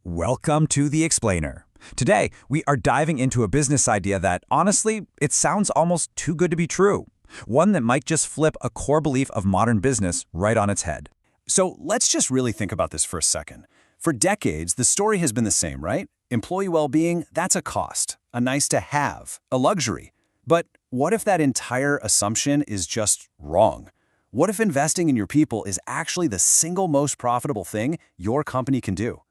Welcome to The Explainer. Today, we are diving into a business idea that, honestly, it sounds almost too good to be true. One that might just flip a core belief of modern business right on its head. So let's just really think about this for a second. For decades, the story has been the same, right? Employee well-being, that's a cost, a nice to have, a luxury. But what if that entire assumption is just wrong? What if investing in your people is actually the single most profitable thing your company can do?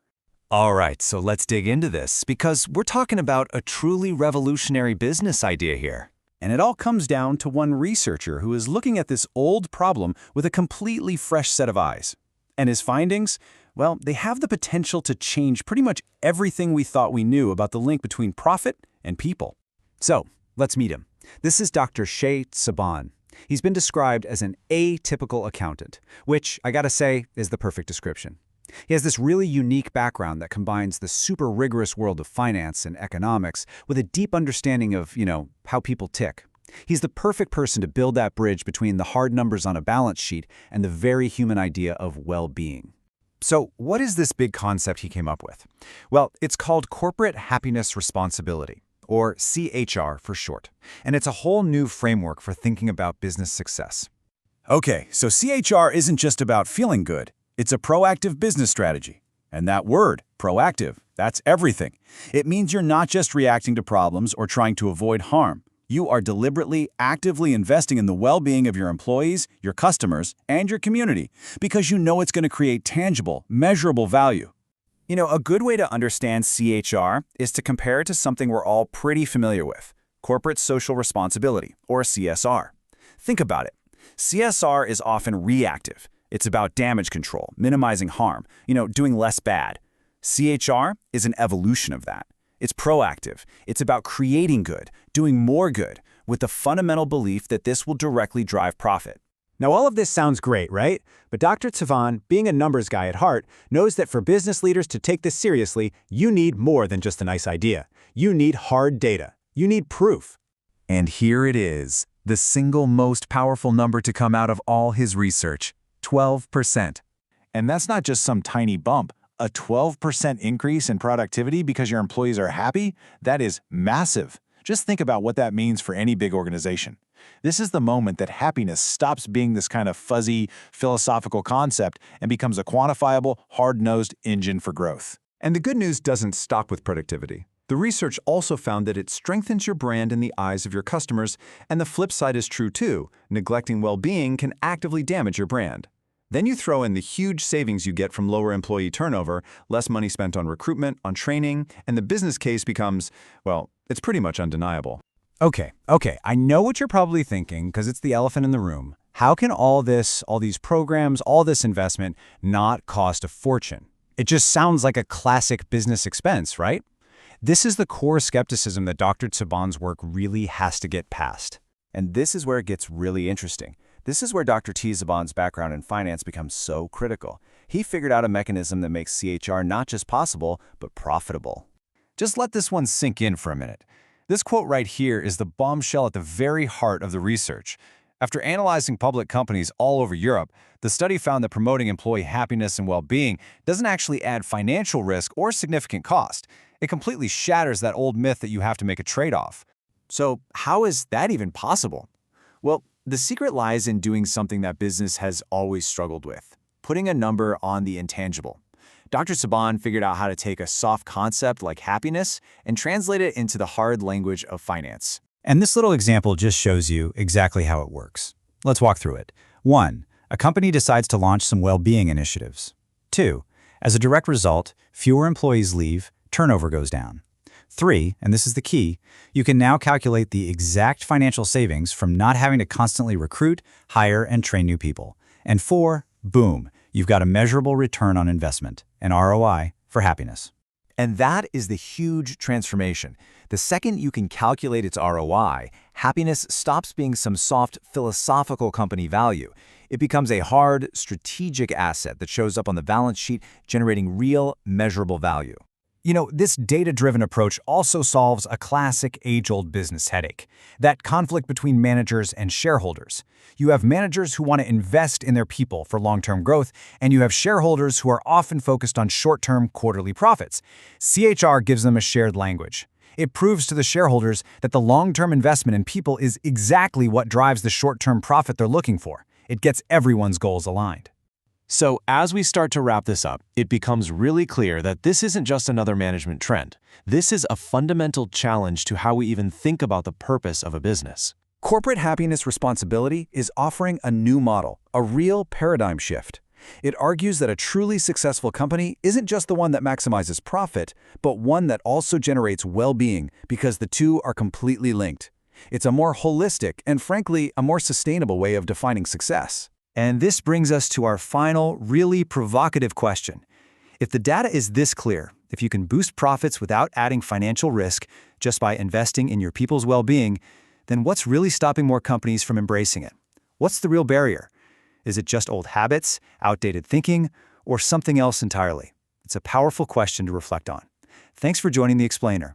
All right, so let's dig into this, because we're talking about a truly revolutionary business idea here. And it all comes down to one researcher who is looking at this old problem with a completely fresh set of eyes. And his findings, well, they have the potential to change pretty much everything we thought we knew about the link between profit and people. So, let's meet him. This is Dr. Shay Saban. He's been described as an atypical accountant, which, I gotta say, is the perfect description. He has this really unique background that combines the super rigorous world of finance and economics with a deep understanding of, how people tick. He's the perfect person to build that bridge between the hard numbers on a balance sheet and the very human idea of well-being. So, what is this big concept he came up with? Well, it's called corporate happiness responsibility, or CHR for short, and it's a whole new framework for thinking about business success. Okay, so CHR isn't just about feeling good. It's a proactive business strategy. And that word, proactive, that's everything. It means you're not just reacting to problems or trying to avoid harm. You are deliberately, actively investing in the well-being of your employees, your customers, and your community because you know it's going to create tangible, measurable value. A good way to understand CHR is to compare it to something we're all pretty familiar with, corporate social responsibility, or CSR. Think about it. CSR is often reactive. It's about damage control, minimizing harm, doing less bad. CHR is an evolution of that. It's proactive. It's about creating good, doing more good, with the fundamental belief that this will directly drive profit. Now, all of this sounds great, right? But Dr. Saban, being a numbers guy at heart, knows that for business leaders to take this seriously, you need more than just a nice idea. You need hard data. You need proof. And here it is, the single most powerful number to come out of all his research. 12%. And that's not just some tiny bump. A 12% increase in productivity because your employees are happy? That is massive. Just think about what that means for any big organization. This is the moment that happiness stops being this kind of fuzzy, philosophical concept and becomes a quantifiable, hard-nosed engine for growth. And the good news doesn't stop with productivity. The research also found that it strengthens your brand in the eyes of your customers, and the flip side is true too. Neglecting well-being can actively damage your brand. Then you throw in the huge savings you get from lower employee turnover, less money spent on recruitment, on training, and the business case becomes, well, it's pretty much undeniable. Okay, I know what you're probably thinking because it's the elephant in the room. How can all these programs, all this investment not cost a fortune? It just sounds like a classic business expense, right? This is the core skepticism that Dr. Saban's work really has to get past. And this is where it gets really interesting. This is where Dr. T. Saban's background in finance becomes so critical. He figured out a mechanism that makes CHR not just possible, but profitable. Just let this one sink in for a minute. This quote right here is the bombshell at the very heart of the research. After analyzing public companies all over Europe, the study found that promoting employee happiness and well-being doesn't actually add financial risk or significant cost. It completely shatters that old myth that you have to make a trade-off. So how is that even possible? Well, the secret lies in doing something that business has always struggled with, putting a number on the intangible. Dr. Saban figured out how to take a soft concept like happiness and translate it into the hard language of finance. And this little example just shows you exactly how it works. Let's walk through it. 1. A company decides to launch some well-being initiatives. 2. As a direct result, fewer employees leave, turnover goes down. 3, and this is the key, you can now calculate the exact financial savings from not having to constantly recruit, hire, and train new people. And 4, boom, you've got a measurable return on investment, an ROI, for happiness. And that is the huge transformation. The second you can calculate its ROI, happiness stops being some soft philosophical company value. It becomes a hard, strategic asset that shows up on the balance sheet, generating real, measurable value. This data-driven approach also solves a classic age-old business headache, that conflict between managers and shareholders. You have managers who want to invest in their people for long-term growth, and you have shareholders who are often focused on short-term quarterly profits. CHR gives them a shared language. It proves to the shareholders that the long-term investment in people is exactly what drives the short-term profit they're looking for. It gets everyone's goals aligned. So, as we start to wrap this up, it becomes really clear that this isn't just another management trend. This is a fundamental challenge to how we even think about the purpose of a business. Corporate happiness responsibility is offering a new model, a real paradigm shift. It argues that a truly successful company isn't just the one that maximizes profit, but one that also generates well-being, because the two are completely linked. It's a more holistic and, frankly, a more sustainable way of defining success. And this brings us to our final, really provocative question. If the data is this clear, if you can boost profits without adding financial risk just by investing in your people's well-being, then what's really stopping more companies from embracing it? What's the real barrier? Is it just old habits, outdated thinking, or something else entirely? It's a powerful question to reflect on. Thanks for joining The Explainer.